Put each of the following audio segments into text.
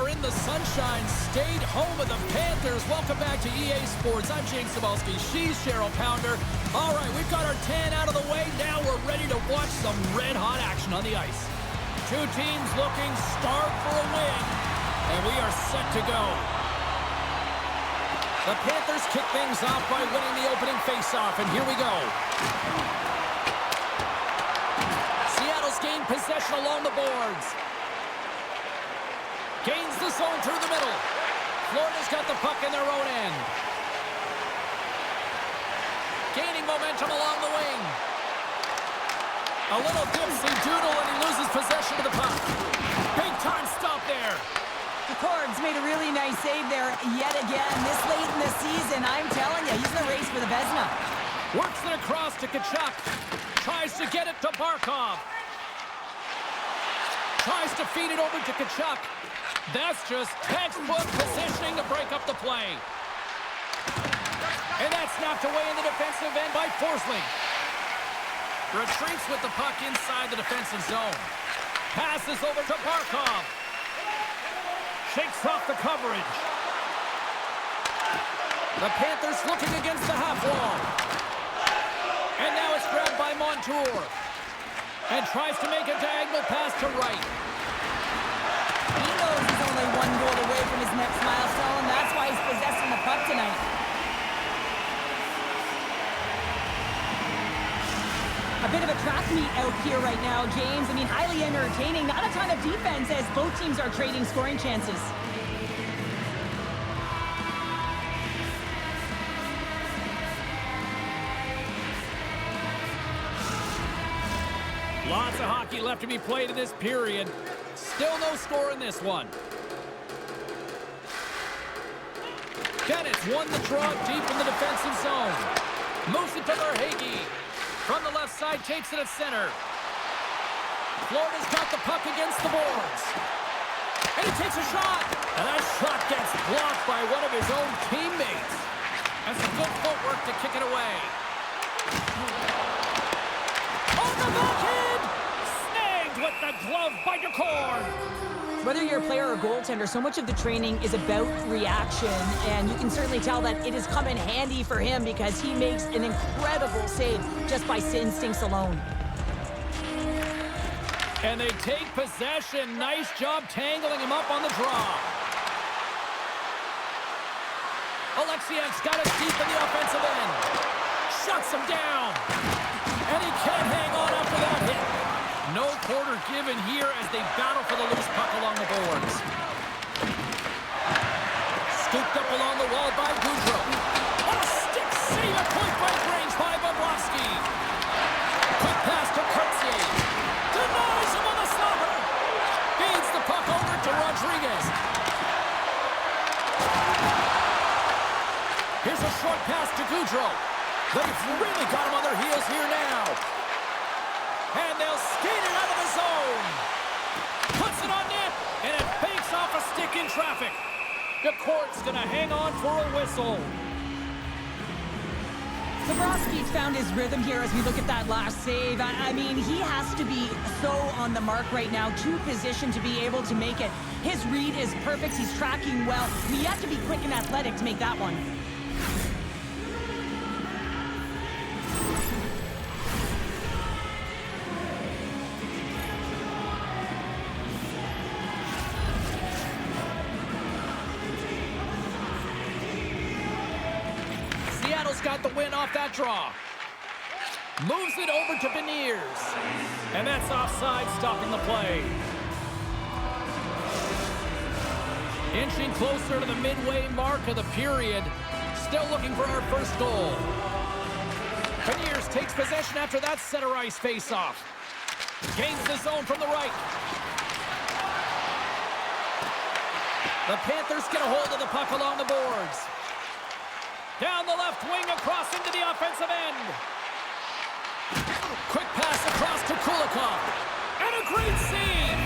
are in the Sunshine State, home of the Panthers. Welcome back to EA Sports. I'm Jake Cebulski. She's Cheryl Pounder. All right, we've got our 10 out of the way. Now we're ready to watch some red-hot action on the ice. Two teams looking starved for a win, and we are set to go. The Panthers kick things off by winning the opening faceoff, and here we go. Seattle's gained possession along the boards. Gains the zone through the middle. Florida's got the puck in their own end. Gaining momentum along the wing. A little dipsy-doodle, and he loses possession of the puck. Big-time stop there. The Cords made a really nice save there yet again. This late in the season, I'm telling you, he's in the race for the Vezina. Works it across to Tkachuk. Tries to get it to Barkov. Tries to feed it over to Tkachuk. That's just textbook positioning to break up the play. And that's knocked away in the defensive end by Forsling. Retreats with the puck inside the defensive zone. Passes over to Barkov. Shakes off the coverage. The Panthers looking against the half wall. And now it's grabbed by Montour. And tries to make a diagonal pass to right. He knows he's only one goal away from his next milestone. That's why he's possessing the puck tonight. A bit of a track meet out here right now, James. I mean, highly entertaining. Not a ton of defense as both teams are trading scoring chances. Lots of hockey left to be played in this period. Still no score in this one. Bennett's won the draw deep in the defensive zone. Moves it to Verhaeghe. From the left side, takes it at center. Florida's got the puck against the boards. And he takes a shot. And that shot gets blocked by one of his own teammates. And some good footwork to kick it away. On the backhand! Snagged with the glove by Decord. Whether you're a player or goaltender, so much of the training is about reaction, and you can certainly tell that it has come in handy for him because he makes an incredible save just by instincts alone. And they take possession. Nice job tangling him up on the draw. Alexiak's got it deep in the offensive end. Shuts him down. And he can't hang on after that hit. No quarter given here as they battle for the loose puck along the boards. Scooped up along the wall by Goudreau. On a stick save at point-blank range by Bobrovsky. Quick pass to Kurtzier. Denies him on the slobber. Feeds the puck over to Rodriguez. Here's a short pass to Goudreau. They've really got him on their heels here now. And they'll skate it out of the zone. Puts it on net, and it fakes off a stick in traffic. The court's going to hang on for a whistle. Bobrovsky's found his rhythm here as we look at that last save. I mean, he has to be so on the mark right now, too positioned to be able to make it. His read is perfect. He's tracking well. You have to be quick and athletic to make that one. Got the win off that draw. Moves it over to Beniers. And that's offside, stopping the play. Inching closer to the midway mark of the period. Still looking for our first goal. Beniers takes possession after that center ice face-off. Gains the zone from the right. The Panthers get a hold of the puck along the boards. Down the left wing, across into the offensive end. Quick pass across to Kulikov. And a great save.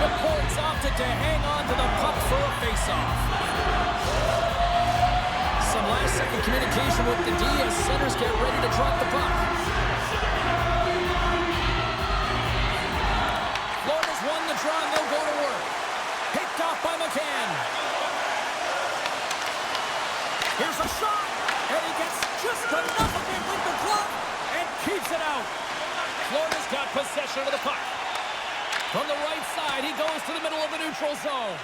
The Colts opted to hang on to the puck for a faceoff. Some last-second communication with the D as centers get ready to drop the puck. Florida's won the draw, and they'll go to work. Picked off by McCann. Here's a shot, and he gets just enough of it with the glove and keeps it out. Florida's got possession of the puck. From the right side, he goes to the middle of the neutral zone.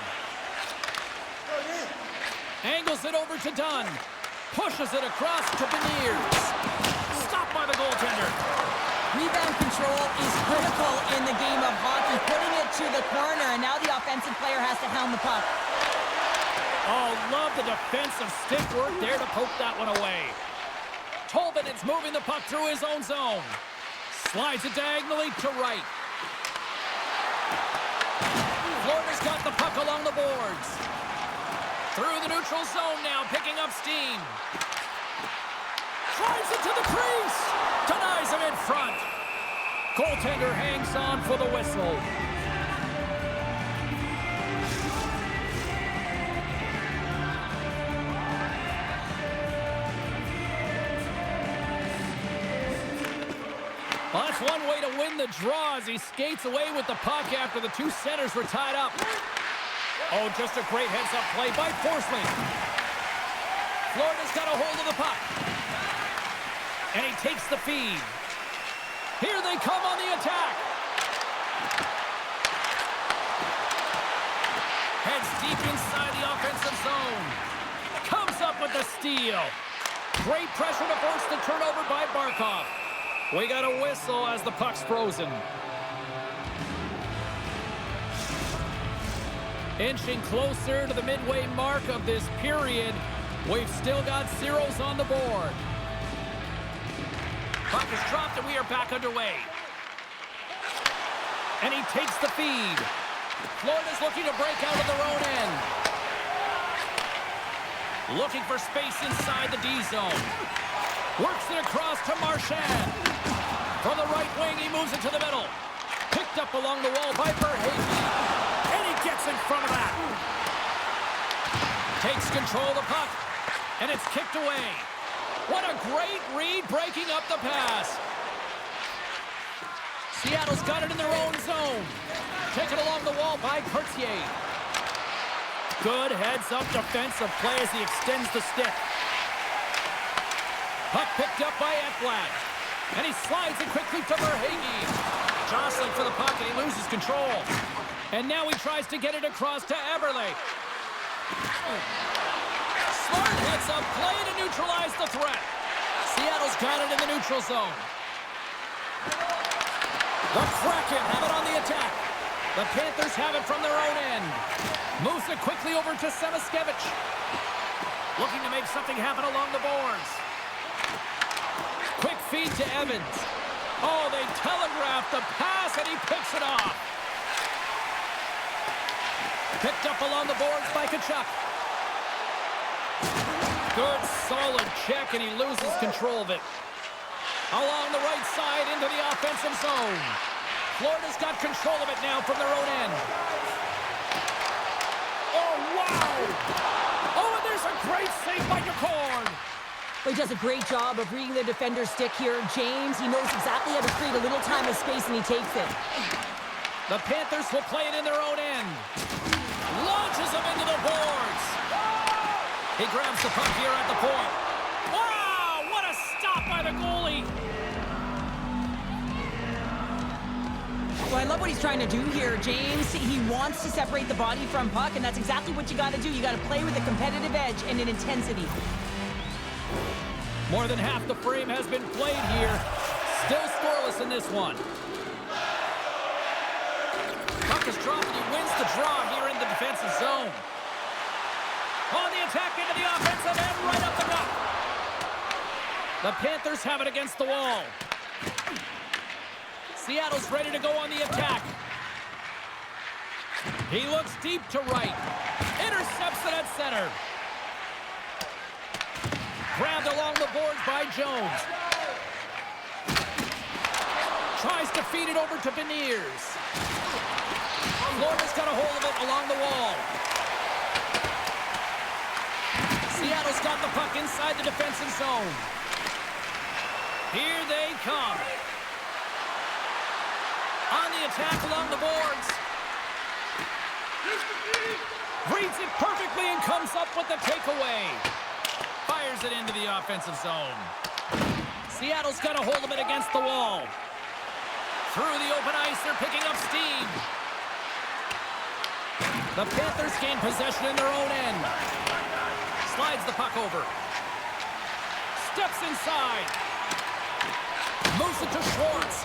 Angles it over to Dunn. Pushes it across to Beniers. Stopped by the goaltender. Rebound control is critical in the game of hockey. Putting it to the corner, and now the offensive player has to hound the puck. Oh, love the defensive stick work there to poke that one away. Tolbin is moving the puck through his own zone. Slides it diagonally to right. Florida's got the puck along the boards. Through the neutral zone now, picking up steam. Drives it to the crease. Denies him in front. Goaltender hangs on for the whistle. Well, that's one way to win the draw as he skates away with the puck after the two centers were tied up. Oh, just a great heads-up play by Forsling. Florida's got a hold of the puck. And he takes the feed. Here they come on the attack. Heads deep inside the offensive zone. Comes up with the steal. Great pressure to force the turnover by Barkov. We got a whistle as the puck's frozen. Inching closer to the midway mark of this period. We've still got zeros on the board. Puck is dropped and we are back underway. And he takes the feed. Florida's looking to break out of their own end. Looking for space inside the D zone. Works it across to Marchand. From the right wing, he moves it to the middle. Picked up along the wall by Verhaeghe. And he gets in front of that. Takes control of the puck. And it's kicked away. What a great read breaking up the pass. Seattle's got it in their own zone. Taken along the wall by Courtier. Good heads-up defensive play as he extends the stick. Puck picked up by Ekblad. And he slides it quickly to Verhaeghe. Jostling for the puck and he loses control. And now he tries to get it across to Eberle. Smart heads-up play to neutralize the threat. Seattle's got it in the neutral zone. The Kraken have it on the attack. The Panthers have it from their own end. Moves it quickly over to Samaskevich. Looking to make something happen along the boards. Quick feed to Evans. Oh, they telegraphed the pass and he picks it off. Picked up along the boards by Tkachuk. Good, solid check, and he loses control of it. Along the right side into the offensive zone. Florida's got control of it now from their own end. Oh, wow! Oh, and there's a great save by Decorn. He does a great job of reading the defender's stick here. James, he knows exactly how to create a little time and space, and he takes it. The Panthers will play it in their own end. Launches him into the boards. He grabs the puck here at the point. Wow, what a stop by the goalie. Well, I love what he's trying to do here, James. He wants to separate the body from puck, and that's exactly what you got to do. You got to play with a competitive edge and an intensity. More than half the frame has been played here. Still scoreless in this one. Puck is dropped and he wins the draw here in the defensive zone. On the attack into the offensive end, right up the gut. The Panthers have it against the wall. Seattle's ready to go on the attack. He looks deep to right. Intercepts it at center. Grabbed along the boards by Jones. Tries to feed it over to Beniers. Florida's got a hold of it along the wall. Seattle's got the puck inside the defensive zone. Here they come. On the attack along the boards. Reads it perfectly and comes up with the takeaway. Fires it into the offensive zone. Seattle's got a hold of it against the wall. Through the open ice, they're picking up steam. The Panthers gain possession in their own end. Slides the puck over. Steps inside. Moves it to Schwartz.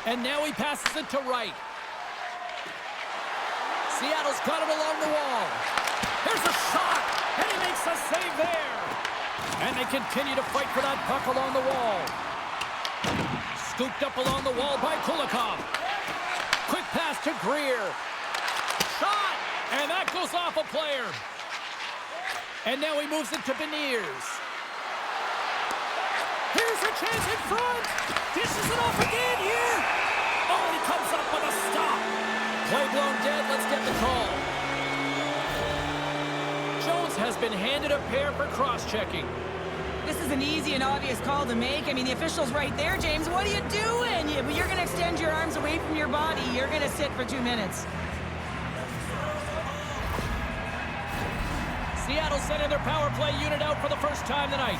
And now he passes it to Wright. Seattle's got it along the wall. Here's a shot, and he makes a save there. And they continue to fight for that puck along the wall. Scooped up along the wall by Kulikov. Quick pass to Greer. Shot, and that goes off a player. And now he moves it to Beniers. Here's a chance in front. Dishes it off again here. Oh, and he comes up with a stop. Play blown dead. Let's get the call. Jones has been handed a pair for cross-checking. This is an easy and obvious call to make. I mean, the official's right there, James. What are you doing? You're going to extend your arms away from your body. You're going to sit for 2 minutes. Seattle sending their power play unit out for the first time tonight.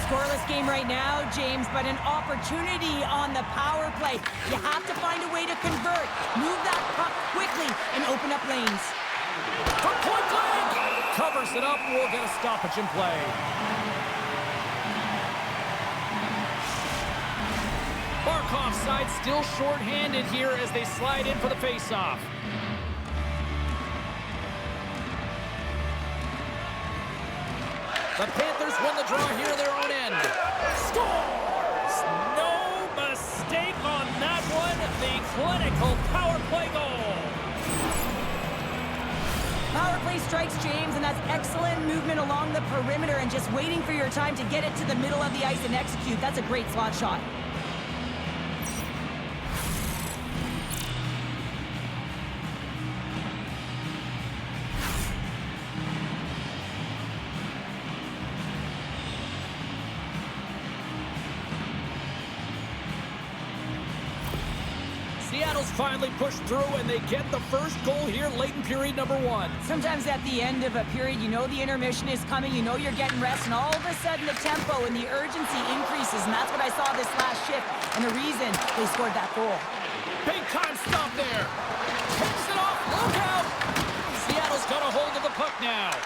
Scoreless game right now, James, but an opportunity on the power play. You have to find a way to convert. Move that puck quickly and open up lanes. For point blank! Covers it up. We'll get a stoppage in play. Barkov's side still short-handed here as they slide in for the face-off. The Panthers win the draw here in their own end. Scores! No mistake on that one. The clinical power play goal. Power play strikes, James, and that's excellent movement along the perimeter and just waiting for your time to get it to the middle of the ice and execute. That's a great slot shot. Seattle's finally pushed through, and they get the first goal here late in period number 1. Sometimes at the end of a period, you know the intermission is coming, you know you're getting rest, and all of a sudden the tempo and the urgency increases, and that's what I saw this last shift, and the reason they scored that goal. Big time stop there. Takes it off. Look out. Seattle's got a hold of the puck now.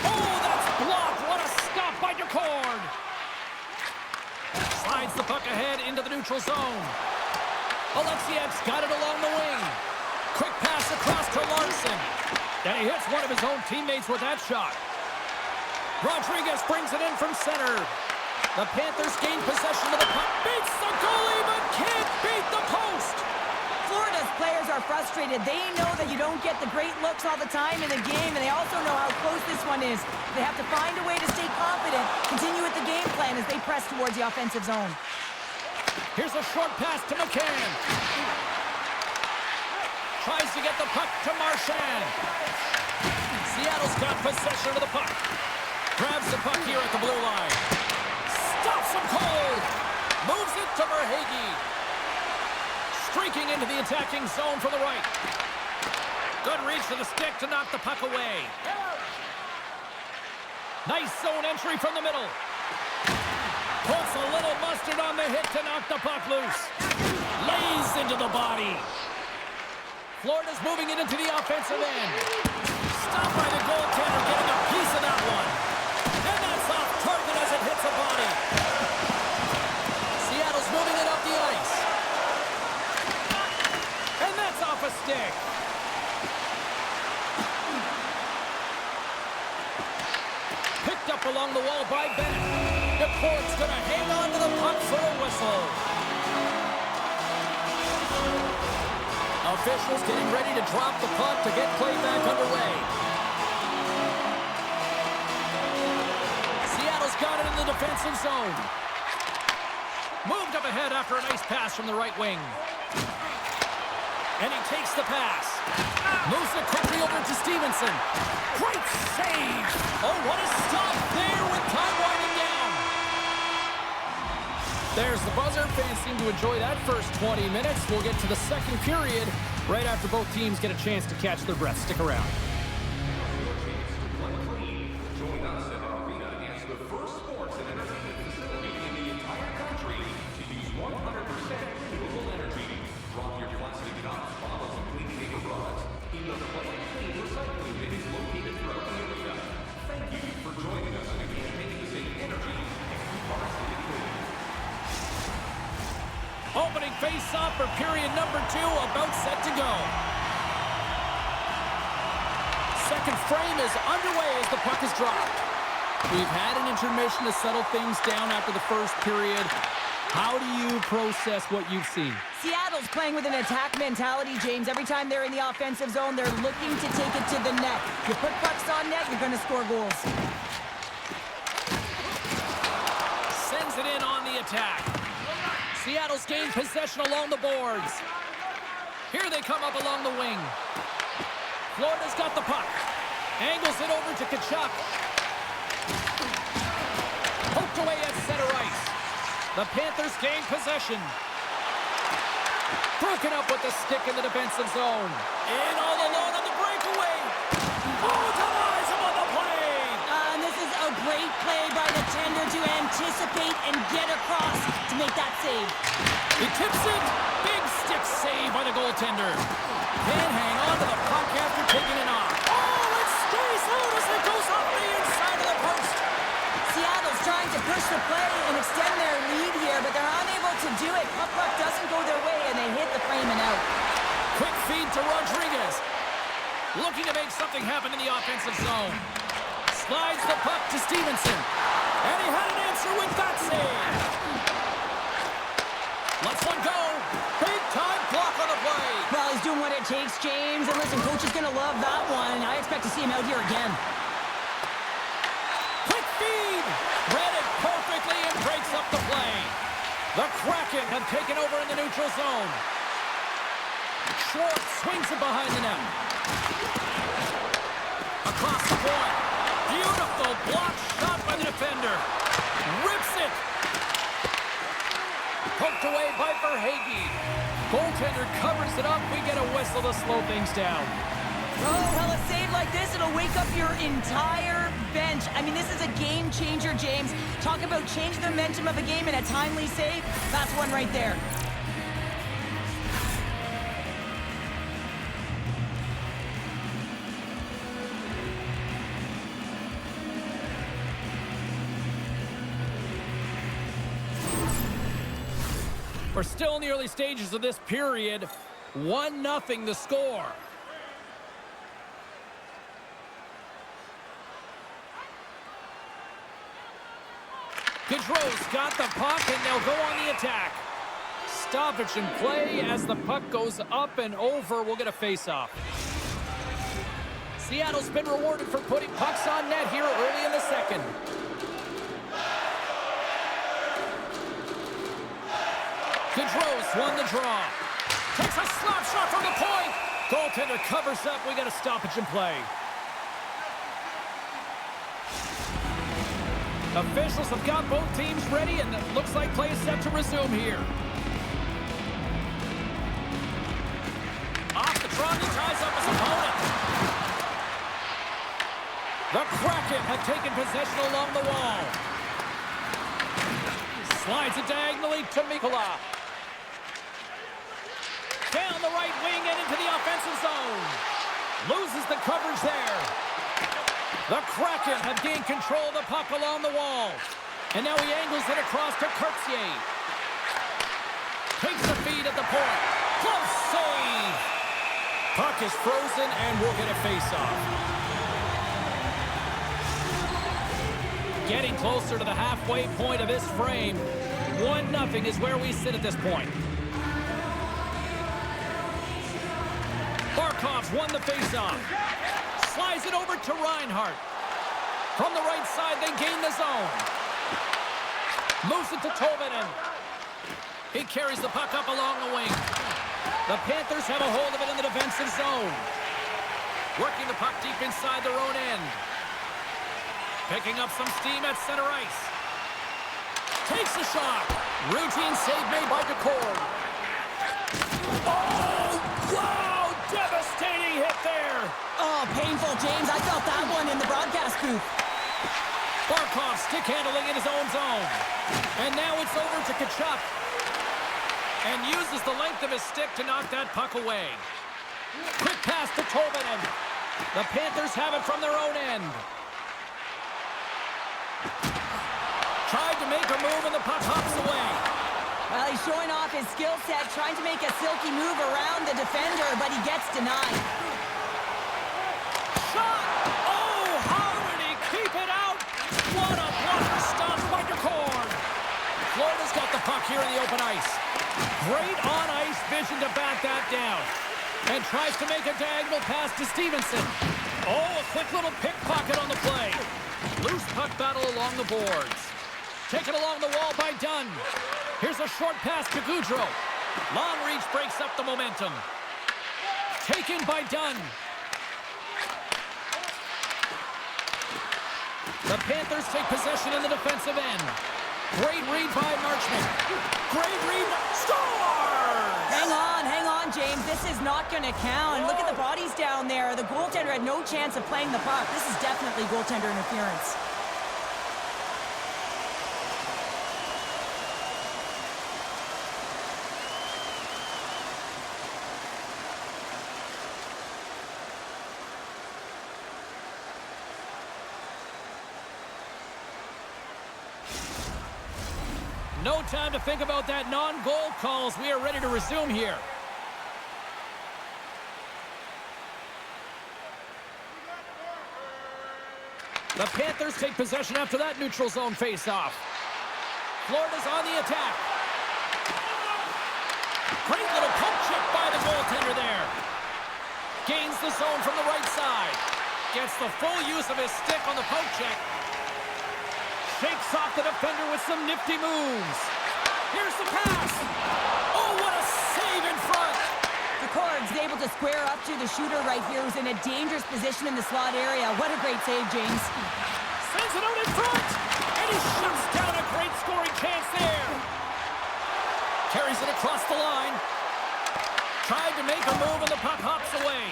Oh, that's blocked. What a stop by DeCord. Slides the puck ahead into the neutral zone. Alexiev's got it along the wing. Quick pass across to Larson. And he hits one of his own teammates with that shot. Rodriguez brings it in from center. The Panthers gain possession of the puck. Beats the goalie, but can't beat the post. Florida's players are frustrated. They know that you don't get the great looks all the time in a game, and they also know how close this one is. They have to find a way to stay confident, continue with the game plan as they press towards the offensive zone. Here's a short pass to McCann. Tries to get the puck to Marchand. Seattle's got possession of the puck. Grabs the puck here at the blue line. Stops him cold. Moves it to Verhaeghe. Streaking into the attacking zone from the right. Good reach to the stick to knock the puck away. Nice zone entry from the middle. Puts a little mustard on the hit to knock the puck loose. Lays into the body. Florida's moving it into the offensive end. Stopped by the goaltender, getting a piece of that one. And that's off target as it hits a body. Seattle's moving it up the ice. And that's off a stick. Picked up along the wall by Bennett. DeCord's going to hang on to the puck for a whistle. Officials getting ready to drop the puck to get play back underway. Seattle's got it in the defensive zone. Moved up ahead after a nice pass from the right wing. And he takes the pass. Moves it quickly over to Stevenson. Great save. Oh, what a stop there with time winding down. There's the buzzer. Fans seem to enjoy that first 20 minutes. We'll get to the second period right after both teams get a chance to catch their breath. Stick around. Join us in our arena as the first face-off for period number 2, about set to go. Second frame is underway as the puck is dropped. We've had an intermission to settle things down after the first period. How do you process what you've seen? Seattle's playing with an attack mentality, James. Every time they're in the offensive zone, they're looking to take it to the net. You put pucks on net, you're going to score goals. Sends it in on the attack. Seattle's gained possession along the boards. Here they come up along the wing. Florida's got the puck. Angles it over to Tkachuk. Poked away at center ice. The Panthers gain possession. Broken up with the stick in the defensive zone. In all alone on the breakaway. Oh, denies him on the play. And this is a great play by the tender to anticipate and get across to make that save. He tips it. Big stick save by the goaltender. Can't hang on to the puck after taking it off. Oh, it stays out as it goes off the inside of the post. Seattle's trying to push the play and extend their lead here, but they're unable to do it. Puck doesn't go their way, and they hit the frame and out. Quick feed to Rodriguez. Looking to make something happen in the offensive zone. Slides the puck to Stevenson. And he had an answer with that save. Lets one go. Big time block on the play. Well, he's doing what it takes, James. And listen, coach is going to love that one. I expect to see him out here again. Quick feed. Read it perfectly and breaks up the play. The Kraken have taken over in the neutral zone. Schwartz swings it behind the net. Across the point. Beautiful block shot by the defender. Rips it. Poked away by Verhaeghe. Goaltender covers it up. We get a whistle to slow things down. Oh, well, a save like this, it'll wake up your entire bench. I mean, this is a game changer, James. Talk about changing the momentum of a game in a timely save. That's one right there. We're still in the early stages of this period. 1-0 the score. Gaudreau's got the puck, and they'll go on the attack. Stoppage in play as the puck goes up and over. We'll get a face-off. Seattle's been rewarded for putting pucks on net here early in the second. Gaudreau's won the draw. Takes a slap shot from the point. Goaltender covers up. We got a stoppage in play. Officials have got both teams ready, and it looks like play is set to resume here. Off the draw, he ties up his opponent. The Kraken have taken possession along the wall. Slides it diagonally to Mikkola. Down the right wing and into the offensive zone. Loses the coverage there. The Kraken have gained control of the puck along the wall. And now he angles it across to Cartier. Takes the feed at the point. Close save. Puck is frozen and we'll get a face-off. Getting closer to the halfway point of this frame. 1-0 is where we sit at this point. Barkov's won the face-off. Slides it over to Reinhart. From the right side, they gain the zone. Moves it to Tolvanen. He carries the puck up along the wing. The Panthers have a hold of it in the defensive zone. Working the puck deep inside their own end. Picking up some steam at center ice. Takes a shot. Routine save made by Decor. Oh, wow! Devastating hit there. Oh, painful, James. I felt that one in the broadcast booth. Barkov stick handling in his own zone. And now it's over to Tkachuk. And uses the length of his stick to knock that puck away. Quick pass to Tolvanen. The Panthers have it from their own end. Tried to make a move and the puck hops away. Well, he's showing off his skill set, trying to make a silky move around the defender, but he gets denied. Shot! Oh, how did he keep it out? What a blocker stop by Kraken. Florida's got the puck here in the open ice. Great on-ice vision to bat that down. And tries to make a diagonal pass to Stevenson. Oh, a quick little pickpocket on the play. Loose puck battle along the boards. Taken along the wall by Dunn. Here's a short pass to Gaudreau. Long reach breaks up the momentum. Taken by Dunn. The Panthers take possession in the defensive end. Great read by Marchment. Great read. Scores! Hang on, James. This is not going to count. Look at the bodies down there. The goaltender had no chance of playing the puck. This is definitely goaltender interference. No time to think about that non-goal calls. We are ready to resume here. The Panthers take possession after that neutral zone face-off. Florida's on the attack. Great little poke check by the goaltender there. Gains the zone from the right side. Gets the full use of his stick on the poke check. Shakes off the defender with some nifty moves. Here's the pass. Oh, what a save in front. The Cords able to square up to the shooter right here, who's in a dangerous position in the slot area. What a great save, James. Sends it out in front. And he shuts down a great scoring chance there. Carries it across the line. Tried to make a move and the puck hops away.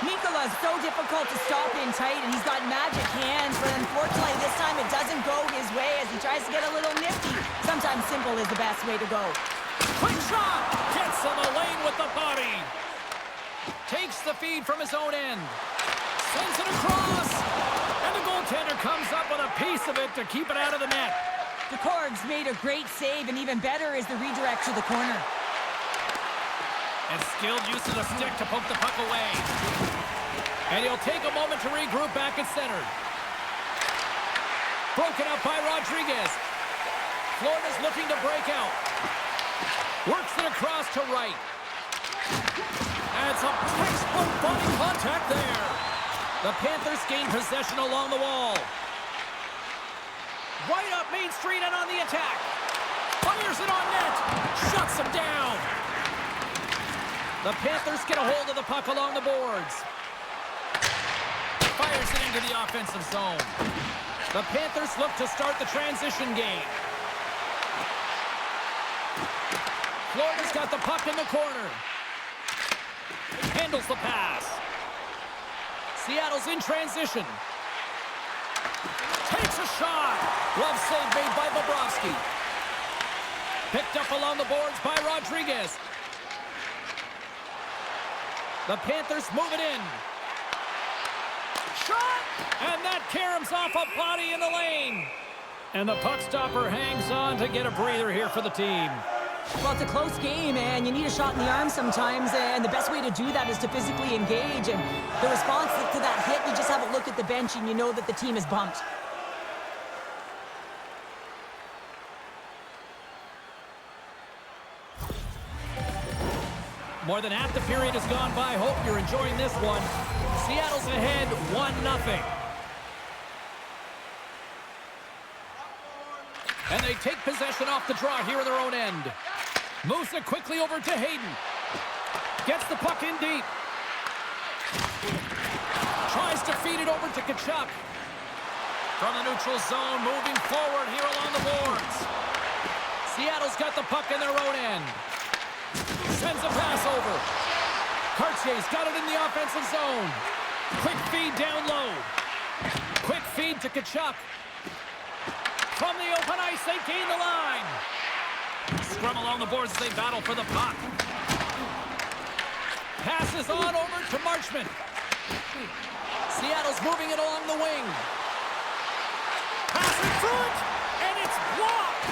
Mikola's so difficult to stop in tight, and he's got magic hands, but unfortunately this time it doesn't go his way as he tries to get a little nifty. Sometimes simple is the best way to go. Quick shot! Gets him a lane with the body. Takes the feed from his own end. Sends it across. And the goaltender comes up with a piece of it to keep it out of the net. The Cords made a great save, and even better is the redirect to the corner. And skilled use of the stick to poke the puck away. And he'll take a moment to regroup back at center. Broken up by Rodriguez. Florida's looking to break out. Works it across to right. And some textbook body contact there. The Panthers gain possession along the wall. Right up Main Street and on the attack. Fires it on net. Shuts him down. The Panthers get a hold of the puck along the boards. Fires it into the offensive zone. The Panthers look to start the transition game. Florida's got the puck in the corner. Handles the pass. Seattle's in transition. Takes a shot. Glove save made by Bobrovsky. Picked up along the boards by Rodriguez. The Panthers move it in. Shot! And that caroms off a body in the lane. And the puck stopper hangs on to get a breather here for the team. Well, it's a close game, and you need a shot in the arm sometimes, and the best way to do that is to physically engage. And the response to that hit, you just have a look at the bench, and you know that the team is bumped. More than half the period has gone by. Hope you're enjoying this one. Seattle's ahead 1-0. And they take possession off the draw here in their own end. Moves it quickly over to Hayden. Gets the puck in deep. Tries to feed it over to Tkachuk. From the neutral zone, moving forward here along the boards. Seattle's got the puck in their own end. Sends a pass over. Cartier's got it in the offensive zone. Quick feed down low. Quick feed to Tkachuk. From the open ice, they gain the line. Scrum along the boards as they battle for the puck. Passes on over to Marchment. Seattle's moving it along the wing. Pass in front, and it's blocked.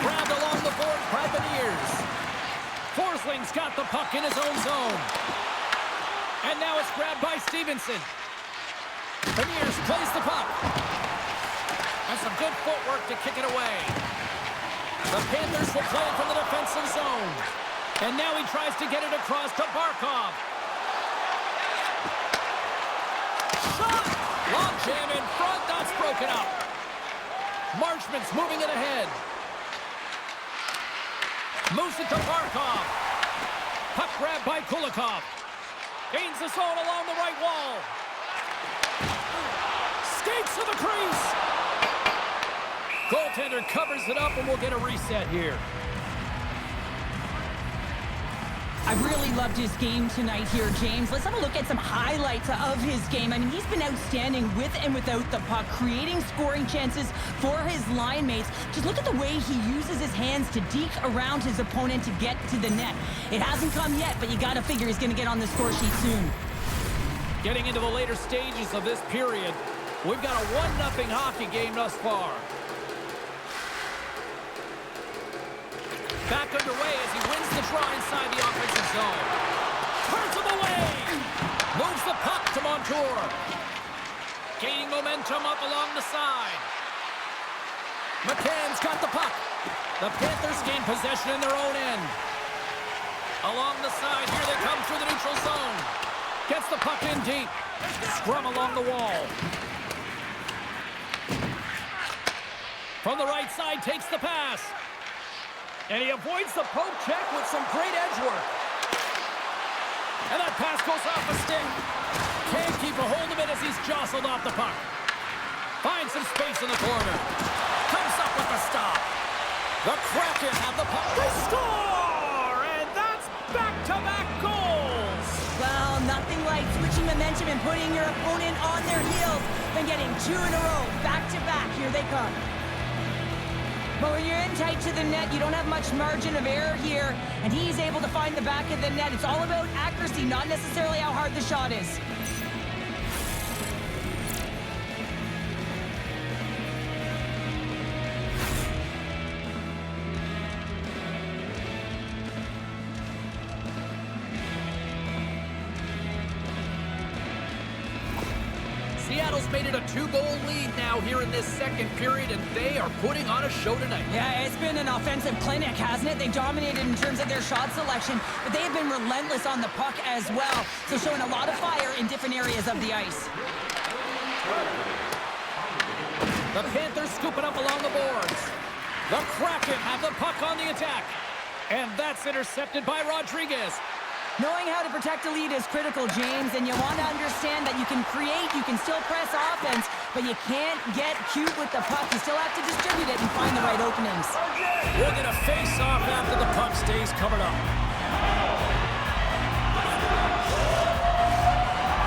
Grabbed along the boards by Beniers. Forsling's got the puck in his own zone. And now it's grabbed by Stevenson. Beniers plays the puck. And some good footwork to kick it away. The Panthers will play it from the defensive zone. And now he tries to get it across to Barkov. Shot! Long jam in front. That's broken up. Marchment's moving it ahead. Moves it to Barkov. Puck grab by Kulikov. Gains the zone along the right wall. Skates to the crease. Goaltender covers it up, and we'll get a reset here. I really loved his game tonight here, James. Let's have a look at some highlights of his game. I mean, he's been outstanding with and without the puck, creating scoring chances for his line mates. Just look at the way he uses his hands to deke around his opponent to get to the net. It hasn't come yet, but you got to figure he's going to get on the score sheet soon. Getting into the later stages of this period, we've got a 1-0 hockey game thus far. Back underway as he wins the draw inside the offensive zone. Turns him away. Moves the puck to Montour. Gaining momentum up along the side. McCann's got the puck. The Panthers gain possession in their own end. Along the side, here they come through the neutral zone. Gets the puck in deep. Scrum along the wall. From the right side, takes the pass. And he avoids the poke check with some great edge work. And that pass goes off a stick. Can't keep a hold of it as he's jostled off the puck. Finds some space in the corner. Comes up with the stop. The Kraken have the puck. They score! And that's back-to-back goals. Well, nothing like switching momentum and putting your opponent on their heels than getting 2 in a row. Back-to-back. Here they come. But when you're in tight to the net, you don't have much margin of error here, and he's able to find the back of the net. It's all about accuracy, not necessarily how hard the shot is. Seattle's made it a 2-goal lead now here in this second period, and they are putting on a show tonight. Yeah, it's been an offensive clinic, hasn't it? They dominated in terms of their shot selection, but they have been relentless on the puck as well. So showing a lot of fire in different areas of the ice. The Panthers scoop it up along the boards. The Kraken have the puck on the attack. And that's intercepted by Rodriguez. Knowing how to protect a lead is critical, James, and you want to understand that you can create, you can still press offense, but you can't get cute with the puck. You still have to distribute it and find the right openings. We'll get a face-off after the puck stays covered up.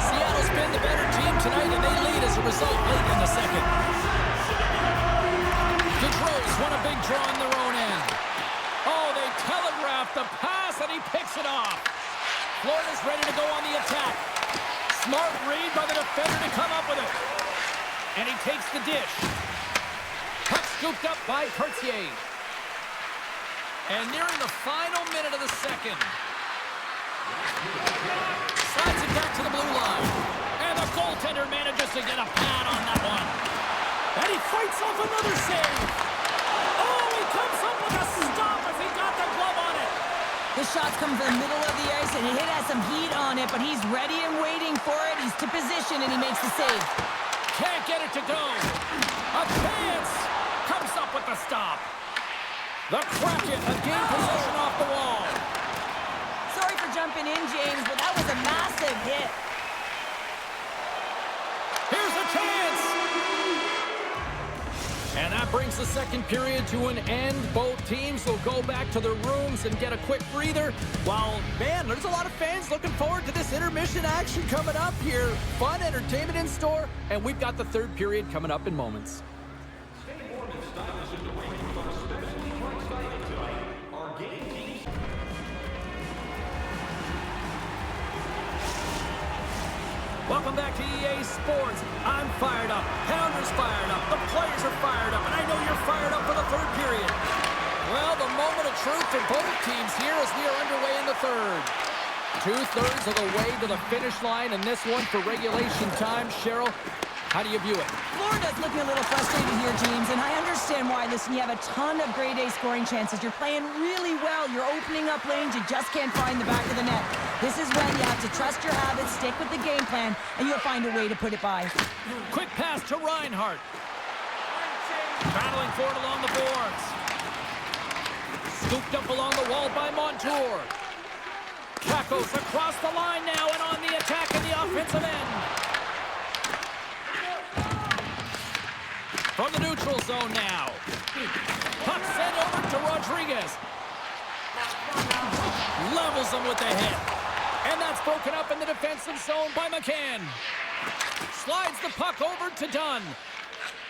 Seattle's been the better team tonight, and they lead as a result late in the second. Gaudreau's won a big draw in their own end. Oh, they telegraphed the pass, and he picks it off. Florida's ready to go on the attack. Smart read by the defender to come up with it. And he takes the dish. Puck scooped up by Cartier. And nearing the final minute of the second. Slides it back to the blue line. And the goaltender manages to get a pad on that one. And he fights off another save. Oh, he comes up with a stop as he got the glove on it. The shots come from the middle of the ice, and it has some heat on it, but he's ready and waiting for it. He's to position, and he makes the save. Can't get it to go. A chance. Comes up with the stop. The Kraken have gained possession off the wall. Sorry for jumping in, James, but that was a massive hit. Here's a chance. And that brings the second period to an end. Both teams will go back to their rooms and get a quick breather. While, man, there's a lot of fans looking forward to this intermission action coming up here. Fun entertainment in store, and we've got the third period coming up in moments. Welcome back to EA Sports. I'm fired up. Pounder's fired up. The players are fired up. And I know you're fired up for the third period. Well, the moment of truth for both teams here as we are underway in the third. 2/3 of the way to the finish line, and this one for regulation time. Cheryl, how do you view it? Florida's looking a little frustrated here, James, and I understand why. Listen, you have a ton of grade A scoring chances. You're playing really well. You're opening up lanes. You just can't find the back of the net. This is when you have to trust your habits, stick with the game plan, and you'll find a way to put it by. Quick pass to Reinhart. Battling for it along the boards. Scooped up along the wall by Montour. Kakos across the line now and on the attack in the offensive end. From the neutral zone now. Puck sent over to Rodriguez. Levels him with the hit. And that's broken up in the defensive zone by McCann. Slides the puck over to Dunn.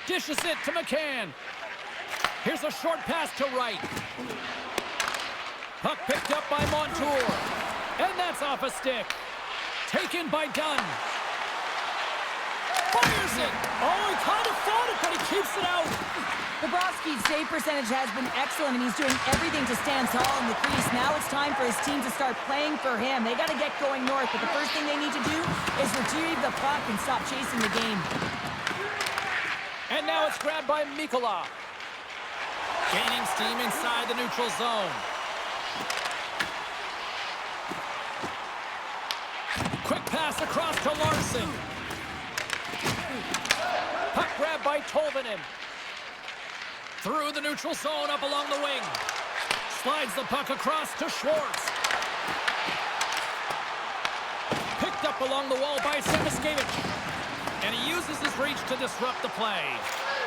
Dishes it to McCann. Here's a short pass to Wright. Puck picked up by Montour. And that's off a stick. Taken by Dunn. Fires it. Oh, he kind of fought it, but he keeps it out. Bobrovsky's save percentage has been excellent, and he's doing everything to stand tall in the crease. Now it's time for his team to start playing for him. They got to get going north, but the first thing they need to do is retrieve the puck and stop chasing the game. And now it's grabbed by Mikkola. Gaining steam inside the neutral zone. Quick pass across to Larson. Puck grabbed by Tolvanen. Through the neutral zone up along the wing. Slides the puck across to Schwartz. Picked up along the wall by Samoskevich. And he uses his reach to disrupt the play.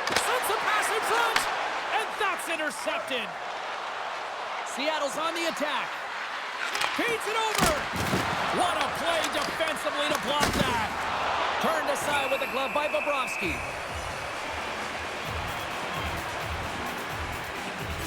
Sends a pass in front. And that's intercepted. Seattle's on the attack. Feeds it over. What a play defensively to block that. Turned aside with the glove by Bobrovsky.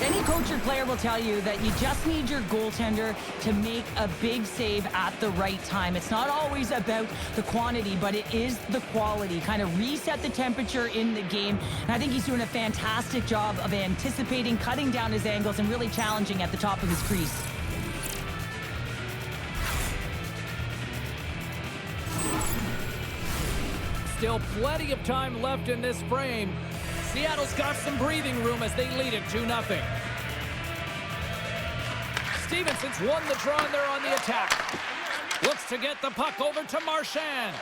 Any coach or player will tell you that you just need your goaltender to make a big save at the right time. It's not always about the quantity, but it is the quality. Kind of reset the temperature in the game. And I think he's doing a fantastic job of anticipating, cutting down his angles, and really challenging at the top of his crease. Still plenty of time left in this frame. Seattle's got some breathing room as they lead it 2-0. Stevenson's won the draw and they're on the attack. Looks to get the puck over to Marchand.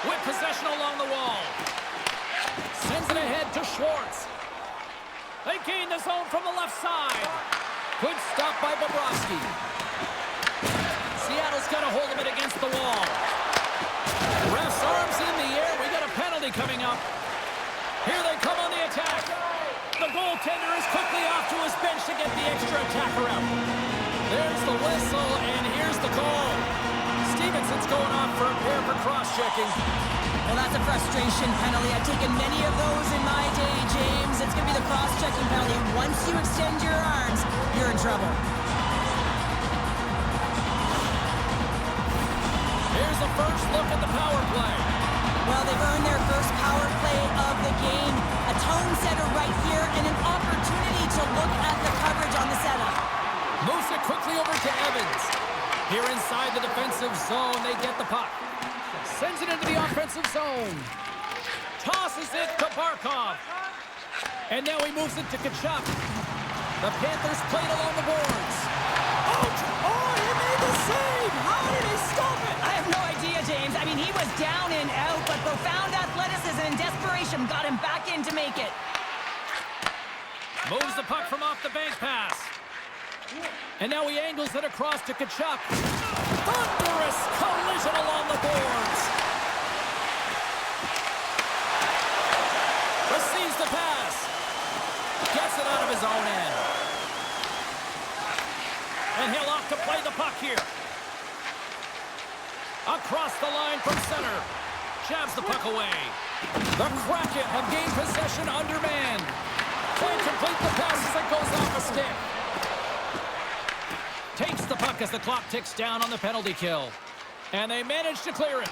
With possession along the wall. Sends it ahead to Schwartz. They gain the zone from the left side. Good stop by Bobrovsky. Seattle's got a hold of it against the wall. Ref's arms in the air. We got a penalty coming up. Here they come on the attack. The goaltender is quickly off to his bench to get the extra attacker out. There's the whistle, and here's the call. Stevenson's going off for a pair for cross-checking. Well, that's a frustration penalty. I've taken many of those in my day, James. It's going to be the cross-checking penalty. Once you extend your arms, you're in trouble. Here's the first look at the power play. Well, they've earned their first power play of the game. A tone setter right here and an opportunity to look at the coverage on the setup. Moves it quickly over to Evans. Here inside the defensive zone, they get the puck. Sends it into the offensive zone. Tosses it to Barkov. And now he moves it to Tkachuk. The Panthers played along the boards. Out! Oh, he made the save! How did he stop it? I have no idea, James. I mean, he was down and out, but profound athleticism and desperation got him back in to make it. Moves the puck from off the bank pass. And now he angles it across to Tkachuk. Thunderous collision along the boards. Receives the pass. Gets it out of his own end. And he'll off to play the puck here. Across the line from center. Jabs the puck away. The Kraken have gained possession undermanned. Can't complete the pass as it goes off a stick. Takes the puck as the clock ticks down on the penalty kill. And they manage to clear it.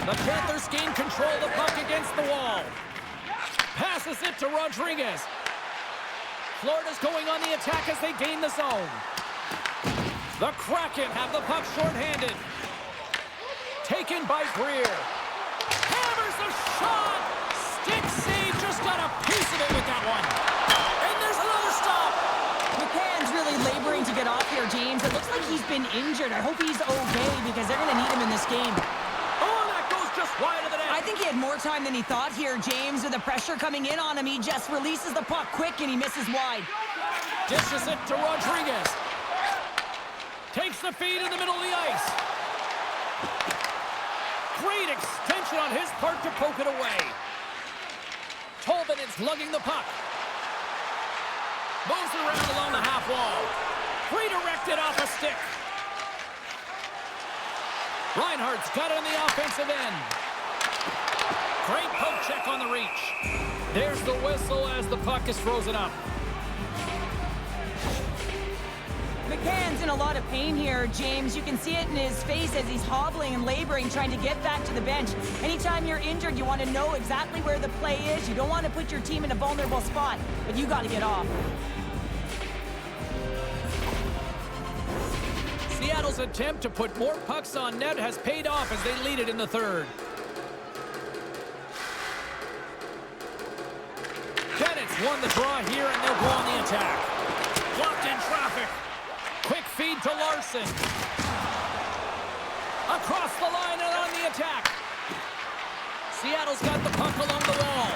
The Panthers gain control of the puck against the wall. Passes it to Rodriguez. Florida's going on the attack as they gain the zone. The Kraken have the puck shorthanded. Taken by Greer. Hammers a shot! Stick save, just got a piece of it with that one. And there's another stop! McCann's really laboring to get off here, James. It looks like he's been injured. I hope he's okay because they're going to need him in this game. Oh, that goes just wide of the net. I think he had more time than he thought here, James. With the pressure coming in on him, he just releases the puck quick and he misses wide. Dishes it to Rodriguez. Takes the feed in the middle of the ice. Great extension on his part to poke it away. Tolvin is lugging the puck. Moves it around along the half wall. Redirected off a stick. Reinhardt's got it on the offensive end. Great poke check on the reach. There's the whistle as the puck is frozen up. McCann's in a lot of pain here, James. You can see it in his face as he's hobbling and laboring, trying to get back to the bench. Anytime you're injured, you want to know exactly where the play is. You don't want to put your team in a vulnerable spot, but you got to get off. Seattle's attempt to put more pucks on net has paid off as they lead it in the third. Bennett's won the draw here, and they'll go on the attack. Blocked in traffic. Quick feed to Larson. Across the line and on the attack. Seattle's got the puck along the wall.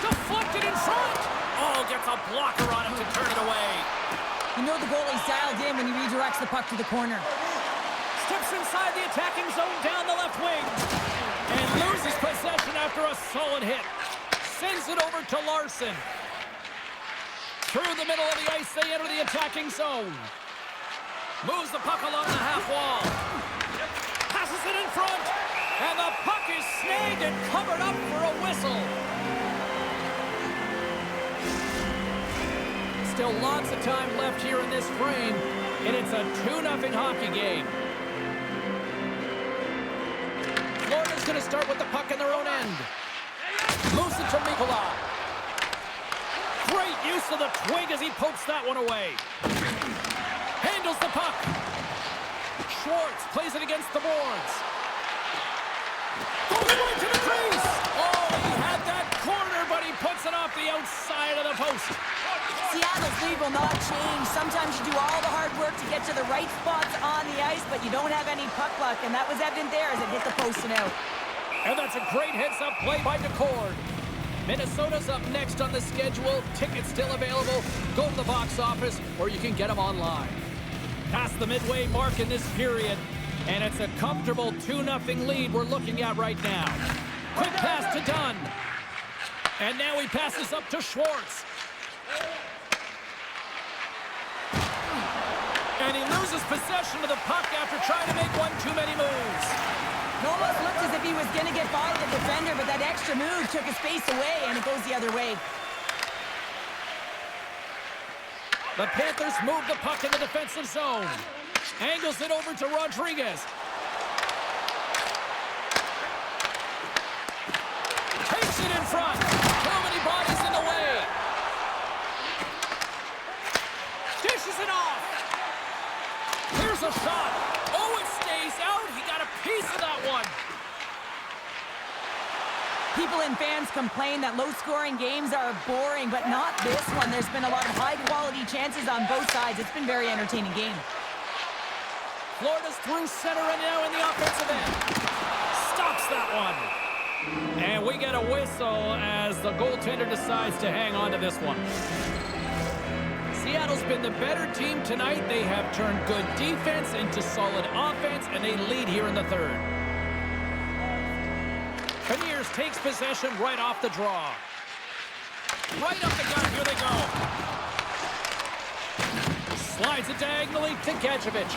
Deflected in front. Oh, gets a blocker on him to turn it away. You know the goalie's dialed in when he redirects the puck to the corner. Steps inside the attacking zone down the left wing. And loses possession after a solid hit. Sends it over to Larson. Through the middle of the ice, they enter the attacking zone. Moves the puck along the half wall. Passes it in front. And the puck is snagged and covered up for a whistle. Still lots of time left here in this frame, and it's a 2-0 hockey game. Florida's going to start with the puck in their own end. Moves it to Mikula. Great use of the twig as he pokes that one away. Handles the puck. Schwartz plays it against the boards. Goes right to the crease. Oh, he had that corner, but he puts it off the outside of the post. Seattle's lead will not change. Sometimes you do all the hard work to get to the right spots on the ice, but you don't have any puck luck, and that was evident there as it hit the post and out. And that's a great heads-up play by DeCord. Minnesota's up next on the schedule. Tickets still available. Go to the box office, or you can get them online. Past the midway mark in this period, and it's a comfortable 2-0 lead we're looking at right now. Quick pass to Dunn. And now he passes up to Schwartz. And he loses possession of the puck after trying to make one too many moves. It almost looked as if he was going to get by the defender, but that extra move took his space away, and it goes the other way. The Panthers move the puck in the defensive zone. Angles it over to Rodriguez. Takes it in front. Too many bodies in the way. Dishes it off. Here's a shot. Oh, it stays out. He got a piece of that one. People and fans complain that low-scoring games are boring, but not this one. There's been a lot of high-quality chances on both sides. It's been a very entertaining game. Florida's through center and now in the offensive end. Stops that one. And we get a whistle as the goaltender decides to hang on to this one. Seattle's been the better team tonight. They have turned good defense into solid offense, and they lead here in the third. Beniers takes possession right off the draw. Right up the gut, here they go. Slides it diagonally to Gadjevich.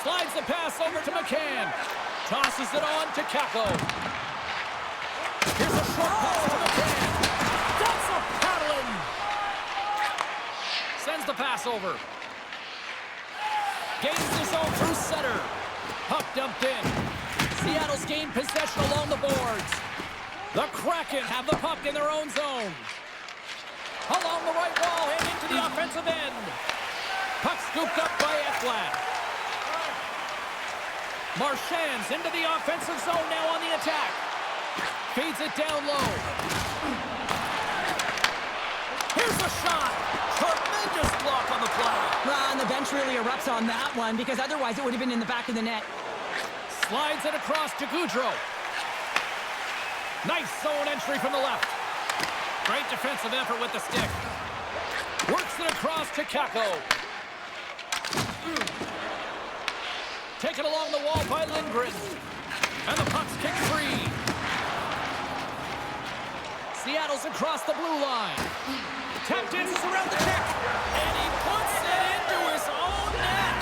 Slides the pass over to McCann. Tosses it on to Kako. Here's a short pass to McCann. That's a paddling. Sends the pass over. Gains the zone through center. Puck dumped in. Seattle's gained possession along the boards. The Kraken have the puck in their own zone. Along the right wall and into the offensive end. Puck scooped up by Ekblad. Marchand's into the offensive zone now on the attack. Feeds it down low. Here's the shot. Tremendous block on the play. Well, and the bench really erupts on that one because otherwise it would have been in the back of the net. Slides it across to Goudreau. Nice zone entry from the left. Great defensive effort with the stick. Works it across to Kako. Taken along the wall by Lindgren. And the puck's kicked free. Seattle's across the blue line. Tap dances around the net. And he puts it into his own net.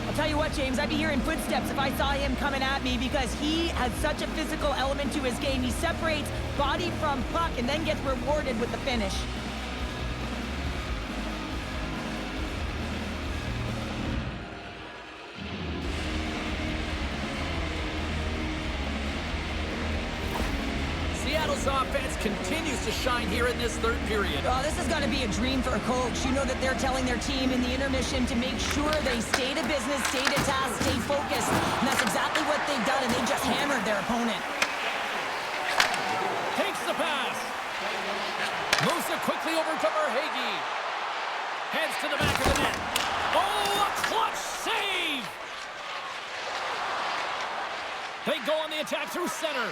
I'll tell you what, James, I'd be hearing footsteps if I saw him coming at me because he has such a physical element to his game. He separates body from puck and then gets rewarded with the finish. Seattle's offense continues to shine here in this third period. Oh, this is going to be a dream for a coach. You know that they're telling their team in the intermission to make sure they stay to business, stay to task, stay focused. And that's exactly what they've done, and they just hammered their opponent. Takes the pass. Moves it quickly over to Verhaeghe. Heads to the back of the net. Oh, a clutch save! They go on the attack through center.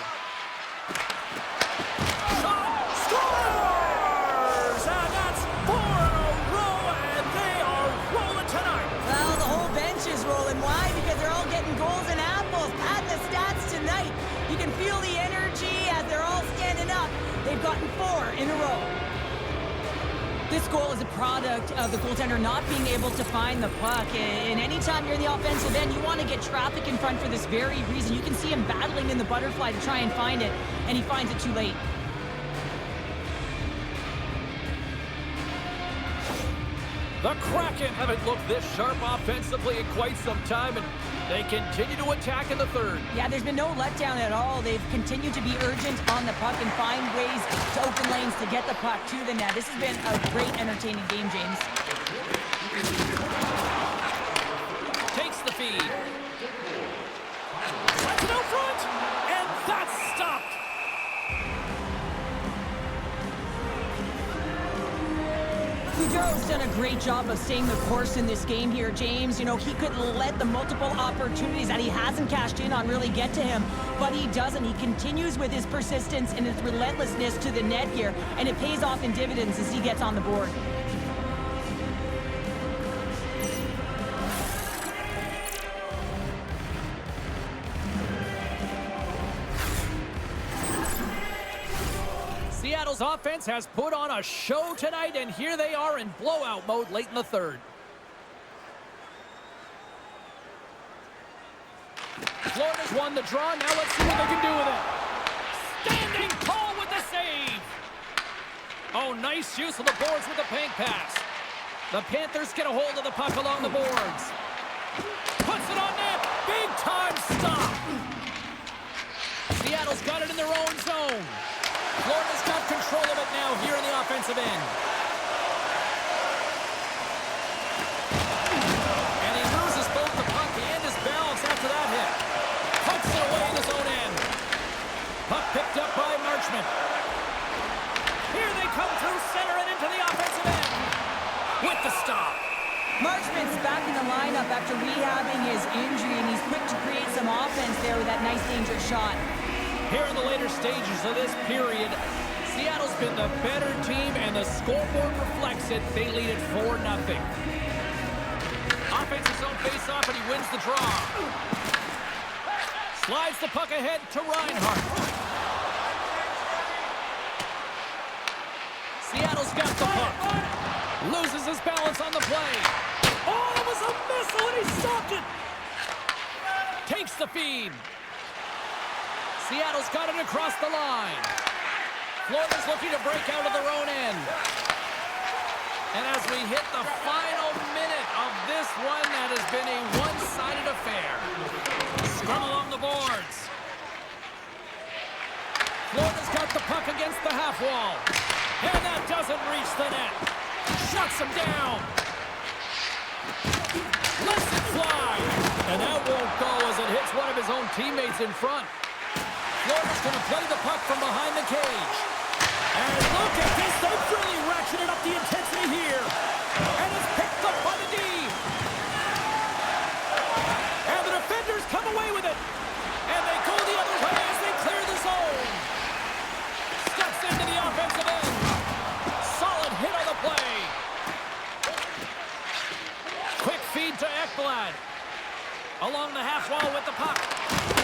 Scores! And that's 4 in a row, and they are rolling tonight. Well, the whole bench is rolling. Why? Because they're all getting goals and apples. Add the stats tonight. You can feel the energy as they're all standing up. They've gotten 4 in a row. This goal is a product of the goaltender not being able to find the puck. And anytime you're in the offensive end, you want to get traffic in front for this very reason. You can see him battling in the butterfly to try and find it, and he finds it too late. The Kraken haven't looked this sharp offensively in quite some time, and they continue to attack in the third. Yeah, there's been no letdown at all. They've continued to be urgent on the puck and find ways to open lanes to get the puck to the net. This has been a great, entertaining game, James. Takes the feed. Sends it out front, and that's stopped. Goudreau's done a great job of staying the course in this game here, James. You know, he could let the multiple opportunities that he hasn't cashed in on really get to him, but he doesn't. He continues with his persistence and his relentlessness to the net here, and it pays off in dividends as he gets on the board. Seattle's offense has put on a show tonight, and here they are in blowout mode late in the third. Florida's won the draw. Now let's see what they can do with it. Standing tall with the save. Oh, nice use of the boards with the paint pass. The Panthers get a hold of the puck along the boards. Puts it on net. Big time stop. Seattle's got it in their own zone. Florida's got control of it now here in the offensive end. And he loses both the puck and his balance after that hit. Pucks it away in his own end. Puck picked up by Marchment. Here they come through center and into the offensive end. With the stop. Marchment's back in the lineup after rehabbing his injury, and he's quick to create some offense there with that nice dangerous shot. Here in the later stages of this period, Seattle's been the better team, and the scoreboard reflects it. They lead it 4-0. Offensive zone face-off, and he wins the draw. Slides the puck ahead to Reinhart. Seattle's got the puck. Loses his balance on the play. Oh, it was a missile, and he stopped it. Takes the feed. Seattle's got it across the line. Florida's looking to break out of their own end. And as we hit the final minute of this one, that has been a one-sided affair. Scrum along the boards. Florida's got the puck against the half wall. And that doesn't reach the net. Shuts him down. Lets it fly. And that won't go as it hits one of his own teammates in front. Florida's going to play the puck from behind the cage. And look at this. They've really ratcheted up the intensity here. And it's picked up by the D. And the defenders come away with it. And they go the other way as they clear the zone. Steps into the offensive end. Solid hit on the play. Quick feed to Ekblad. Along the half wall with the puck.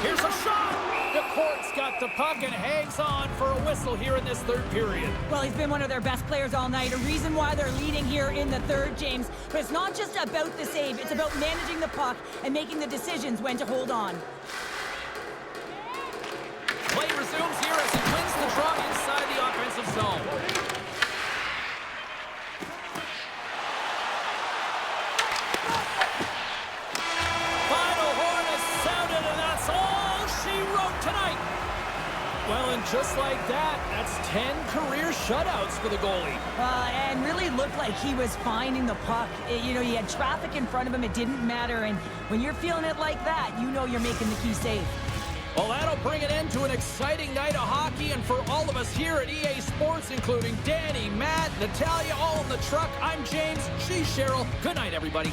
Here's a shot. The court's got the puck and hangs on for a whistle here in this third period. Well, he's been one of their best players all night. A reason why they're leading here in the third, James. But it's not just about the save. It's about managing the puck and making the decisions when to hold on. Play resumes here as he wins the draw inside the offensive zone. Well, and just like that, that's 10 career shutouts for the goalie. And really looked like he was finding the puck. You know, he had traffic in front of him. It didn't matter. And when you're feeling it like that, you know you're making the key save. Well, that'll bring an end to an exciting night of hockey. And for all of us here at EA Sports, including Danny, Matt, Natalia, all in the truck, I'm James. She's Cheryl. Good night, everybody.